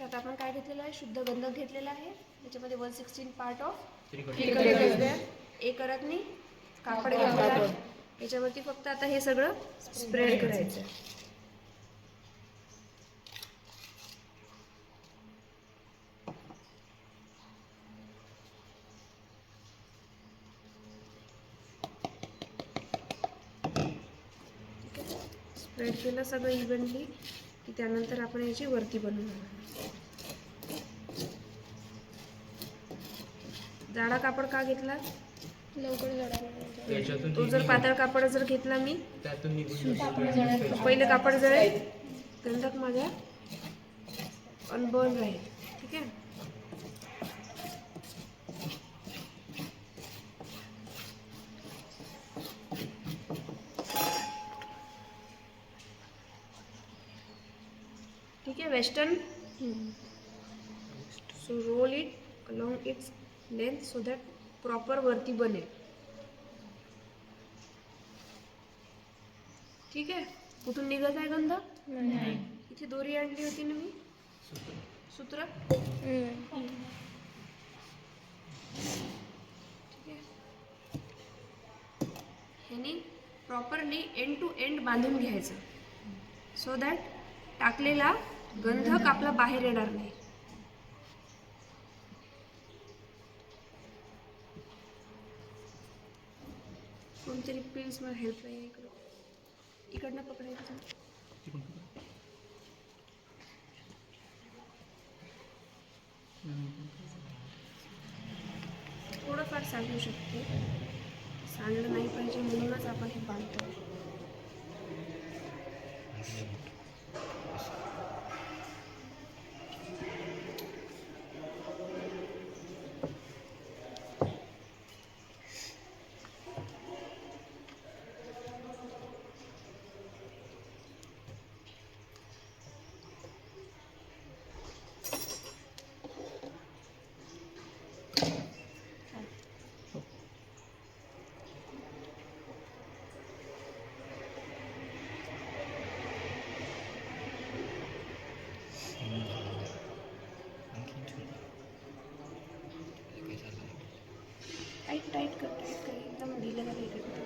तर आता आपण काय घेतलेलं आहे, शुद्ध गंधक घेतलेला आहे. त्याच्यामध्ये 1/16 पार्ट ऑफ एक अरगनी कापड घेतलेलं आहे. याच्यावरती फक्त आता हे सगळं स्प्रेड करायचं आहे. स्प्रेड केलं सगळं इव्हनली की त्यानंतर आपण याची वरती बनवणार. जाडा कापड का घेतला, लवकर जळायला. तो जर पातळ कापड जर घेतला मी पहिले कापड जळेल, गंधक माझ्या अनबर्न राहील. ठीक आहे. ठीक है, western. So roll it along its length so that proper वरती बनेल. ठीक आहे. कुठून निघत आहे गंध? इथे दोरी आणली होती ना मी, सूत्र. ठीक आहे. ह्यानी प्रॉपरली एंड टू एंड बांधून घ्यायचं सो दॅट टाकलेला गंधक आपला बाहेर येणार नाही. कोणतरी प्लीज मला हेल्प नाही. इकडनं पकडायचं. थोडंफार सांगू शकते, सांगलं नाही पाहिजे म्हणूनच आपण हे बांधतो. टाइट कर एकदम ढीला का टाइट कर.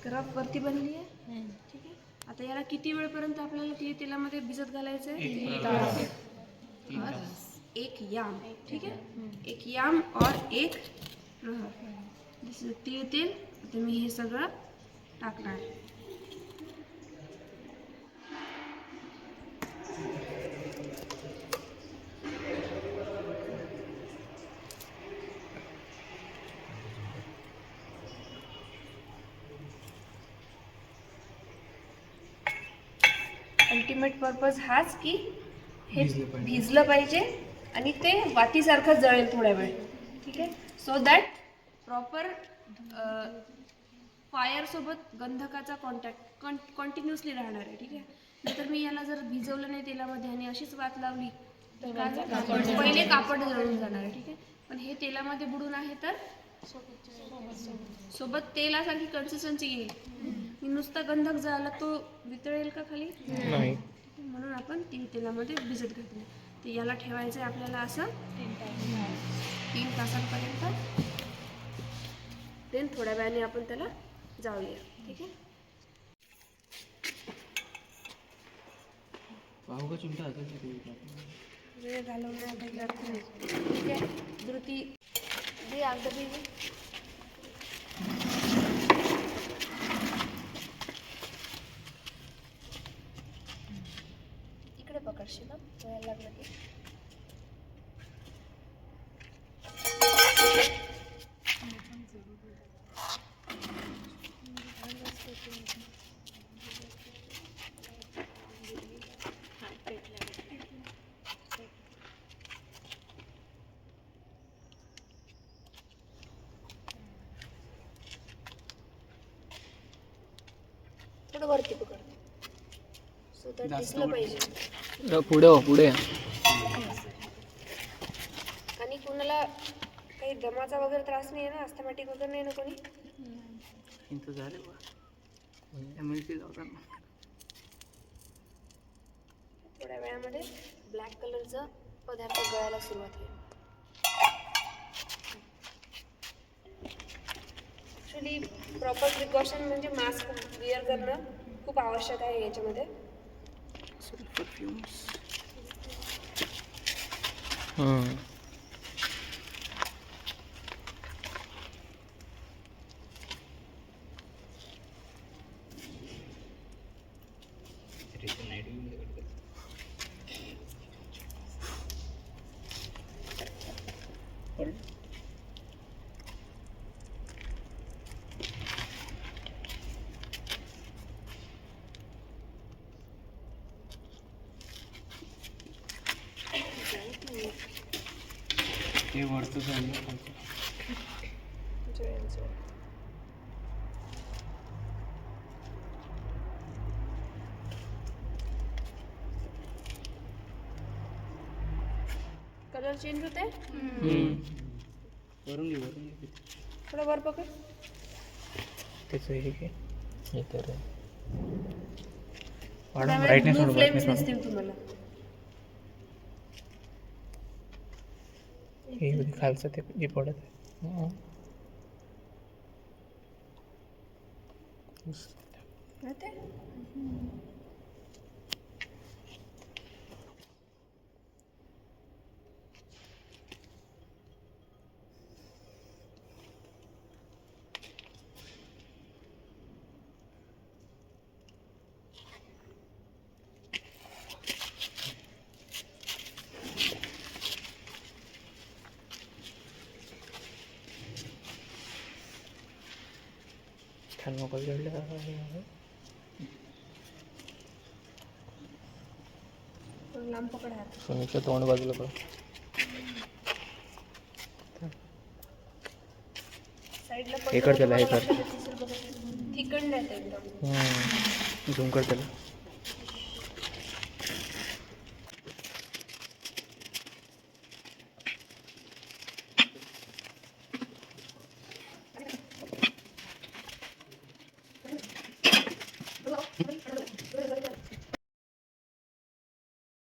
रफ वरती बनली आहे. ठीक आहे. आता याला किती वेळपर्यंत आपल्याला तेलामध्ये भिजत घालायचं आहे? एक याम. ठीक आहे. एक याम और एक प्रहर. तीळ तेल. आता मी हे सगळं टाकणार. अल्टिमेट पर्पज हाच की हे भिजलं पाहिजे आणि ते वातीसारखं जळेल थोड्या वेळ. ठीक आहे. सो दॅट प्रॉपर फायर सोबत गंधकाचा कॉन्टॅक्ट कंटिन्युअसली राहणार आहे. ठीक आहे. नंतर मी याला जर भिजवलं नाही तेलामध्ये आणि अशीच वात लावली तर पहिले कापड जळून जाणार आहे. ठीक आहे. पण हे तेलामध्ये बुडून आहे तर सोबत तेलासारखी कन्सिस्टन्सी येईल. मी नुसता गंधक जळाला तो वितळेल का खाली? नाही. म्हणून आपण तेलामध्ये भिजत घातले. तर याला ठेवायचं आहे आपल्याला असं 3 तासांपर्यंत. देन थोड्या वेळाने आपण त्याला जाळूया. ठीक आहे. वेळ घालवण्यात ठीक आहे. धृती दे अगदी इकडे पकडशील ना वेळ लागला की. थोडं वरती पकड सो दॅट दिसलं पाहिजे. पुढे हो पुढे. आणि कुणाला काही दमाचा वगैरे त्रास नाही आहे ना, अस्थमॅटिक वगैरे नाही ना कोणी? झाले थोड्या वेळामध्ये ब्लॅक कलरचा पदार्थ गळायला सुरुवात होईल. ॲक्च्युली प्रॉपर प्रिकॉशन म्हणजे मास्क वेअर करणं खूप आवश्यक आहे याच्यामध्ये. ते वरचं झालं. कलर चेंज होते. वरून घे थोडं वर पकड. त्याचं हे घे. हे तर ब्लू फ्लेम्स दिसतील तुम्हाला. हे खालचं ते जे पडत आहे. थर्मोकोल जोडलं. लांब पकड हात. सोनीचं तोंड बाजूला पड. साईडला हे कर त्याला, हे कर. ठिकंड आहे एकदम. झूम कर त्याला.